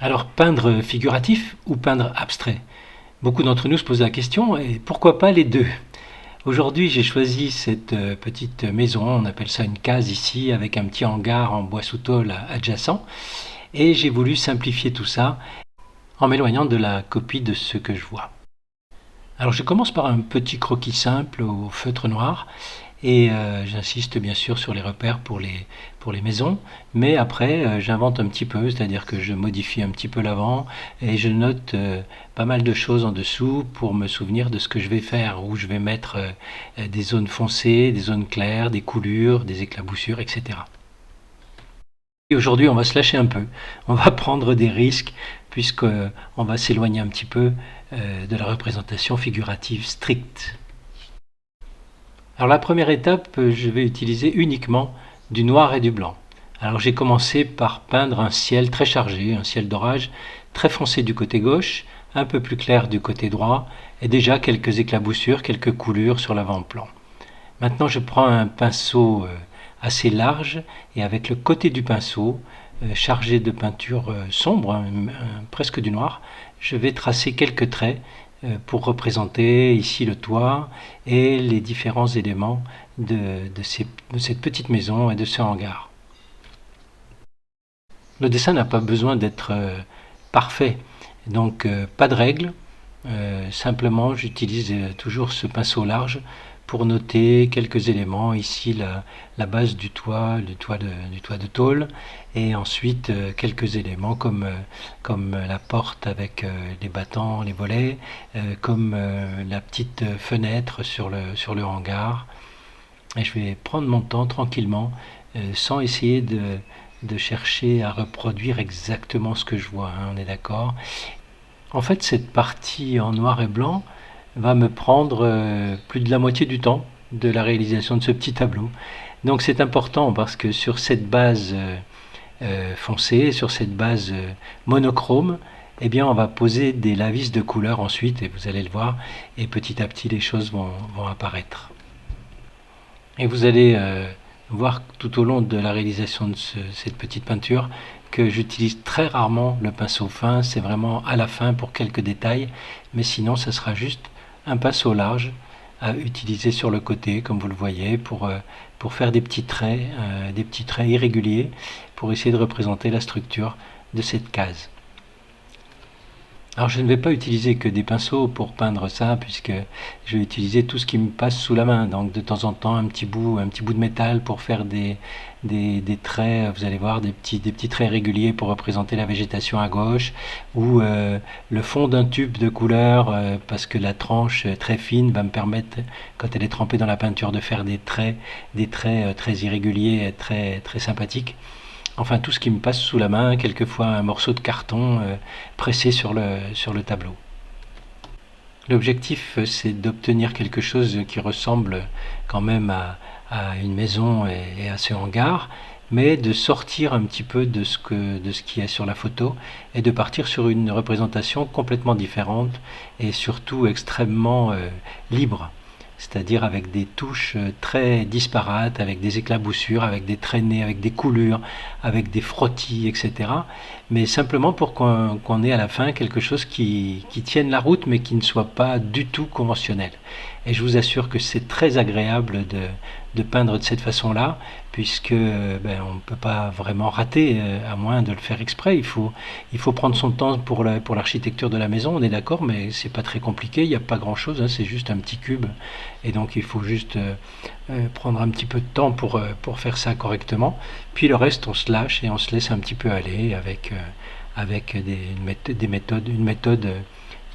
Alors, peindre figuratif ou peindre abstrait? Beaucoup d'entre nous se posent la question, et pourquoi pas les deux? Aujourd'hui, j'ai choisi cette petite maison, on appelle ça une case ici, avec un petit hangar en bois sous tôle adjacent, et j'ai voulu simplifier tout ça en m'éloignant de la copie de ce que je vois. Alors, je commence par un petit croquis simple au feutre noir, et j'insiste bien sûr sur les repères pour les maisons, mais après j'invente un petit peu, c'est-à-dire que je modifie un petit peu l'avant et je note pas mal de choses en dessous pour me souvenir de ce que je vais faire, où je vais mettre des zones foncées, des zones claires, des coulures, des éclaboussures, etc. Et aujourd'hui on va se lâcher un peu, on va prendre des risques puisqu'on va s'éloigner un petit peu de la représentation figurative stricte. Alors la première étape, je vais utiliser uniquement du noir et du blanc. Alors j'ai commencé par peindre un ciel très chargé, un ciel d'orage, très foncé du côté gauche, un peu plus clair du côté droit, et déjà quelques éclaboussures, quelques coulures sur l'avant-plan. Maintenant je prends un pinceau assez large, et avec le côté du pinceau, chargé de peinture sombre, presque du noir, je vais tracer quelques traits pour représenter ici le toit et les différents éléments de cette petite maison et de ce hangar. Le dessin n'a pas besoin d'être parfait, donc pas de règles, simplement j'utilise toujours ce pinceau large pour noter quelques éléments, ici la base du toit de tôle, et ensuite quelques éléments comme la porte avec les battants, les volets, comme la petite fenêtre sur le hangar. Et je vais prendre mon temps tranquillement, sans essayer de chercher à reproduire exactement ce que je vois, hein, on est d'accord. En fait, cette partie en noir et blanc va me prendre plus de la moitié du temps de la réalisation de ce petit tableau. Donc c'est important parce que sur cette base foncée, sur cette base monochrome, eh bien on va poser des lavis de couleurs ensuite, et vous allez le voir, et petit à petit les choses vont apparaître. Et vous allez voir tout au long de la réalisation de cette petite peinture que j'utilise très rarement le pinceau fin, c'est vraiment à la fin pour quelques détails, mais sinon ça sera juste un pinceau large à utiliser sur le côté, comme vous le voyez, pour faire des petits traits irréguliers, pour essayer de représenter la structure de cette case. Alors je ne vais pas utiliser que des pinceaux pour peindre ça, puisque je vais utiliser tout ce qui me passe sous la main. Donc de temps en temps un petit bout de métal pour faire des traits, vous allez voir, des petits traits réguliers pour représenter la végétation à gauche, ou le fond d'un tube de couleur, parce que la tranche très fine va me permettre, quand elle est trempée dans la peinture, de faire des traits très irréguliers et très, très sympathiques. Enfin, tout ce qui me passe sous la main, quelquefois un morceau de carton pressé sur le tableau. L'objectif, c'est d'obtenir quelque chose qui ressemble quand même à une maison et à ce hangar, mais de sortir un petit peu de ce qu'il y a sur la photo et de partir sur une représentation complètement différente et surtout extrêmement libre. C'est-à-dire avec des touches très disparates, avec des éclaboussures, avec des traînées, avec des coulures, avec des frottis, etc. Mais simplement pour qu'on ait à la fin quelque chose qui tienne la route, mais qui ne soit pas du tout conventionnel. Et je vous assure que c'est très agréable de peindre de cette façon-là, puisque on ne peut pas vraiment rater, à moins de le faire exprès. Il faut prendre son temps pour l'architecture de la maison, on est d'accord, mais c'est pas très compliqué, il n'y a pas grand-chose, hein, c'est juste un petit cube, et donc il faut juste prendre un petit peu de temps pour faire ça correctement. Puis le reste, on se lâche et on se laisse un petit peu aller avec une méthode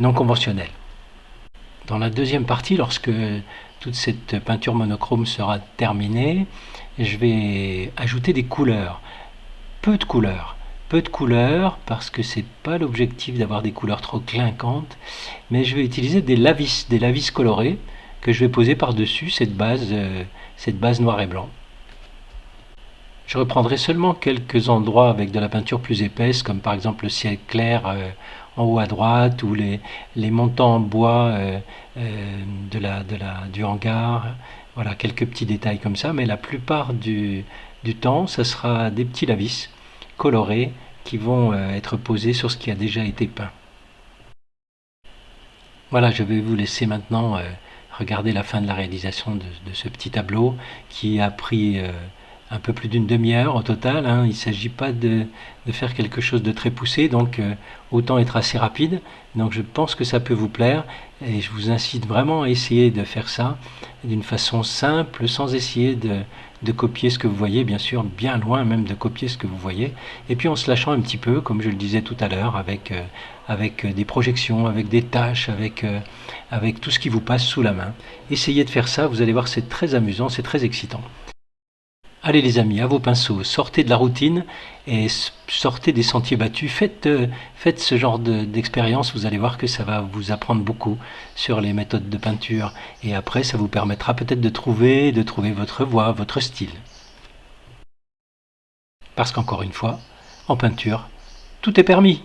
non conventionnelle. Dans la deuxième partie, lorsque toute cette peinture monochrome sera terminée, je vais ajouter des couleurs. Peu de couleurs. Peu de couleurs parce que c'est pas l'objectif d'avoir des couleurs trop clinquantes, mais je vais utiliser des lavis colorés que je vais poser par-dessus cette base noir et blanc. Je reprendrai seulement quelques endroits avec de la peinture plus épaisse, comme par exemple le ciel clair en haut à droite, ou les montants en bois du hangar. Voilà, quelques petits détails comme ça, mais la plupart du temps, ça sera des petits lavis colorés qui vont être posées sur ce qui a déjà été peint. Voilà, je vais vous laisser maintenant regarder la fin de la réalisation de ce petit tableau qui a pris un peu plus d'une demi-heure au total. Hein. Il ne s'agit pas de faire quelque chose de très poussé, donc autant être assez rapide. Donc je pense que ça peut vous plaire et je vous incite vraiment à essayer de faire ça d'une façon simple, sans essayer de copier ce que vous voyez, bien sûr, bien loin même de copier ce que vous voyez, et puis en se lâchant un petit peu, comme je le disais tout à l'heure, avec des projections, avec des tâches, avec tout ce qui vous passe sous la main. Essayez de faire ça, vous allez voir, c'est très amusant, c'est très excitant. Allez les amis, à vos pinceaux, sortez de la routine et sortez des sentiers battus, faites ce genre d'expérience, vous allez voir que ça va vous apprendre beaucoup sur les méthodes de peinture et après ça vous permettra peut-être de trouver votre voie, votre style. Parce qu'encore une fois, en peinture, tout est permis.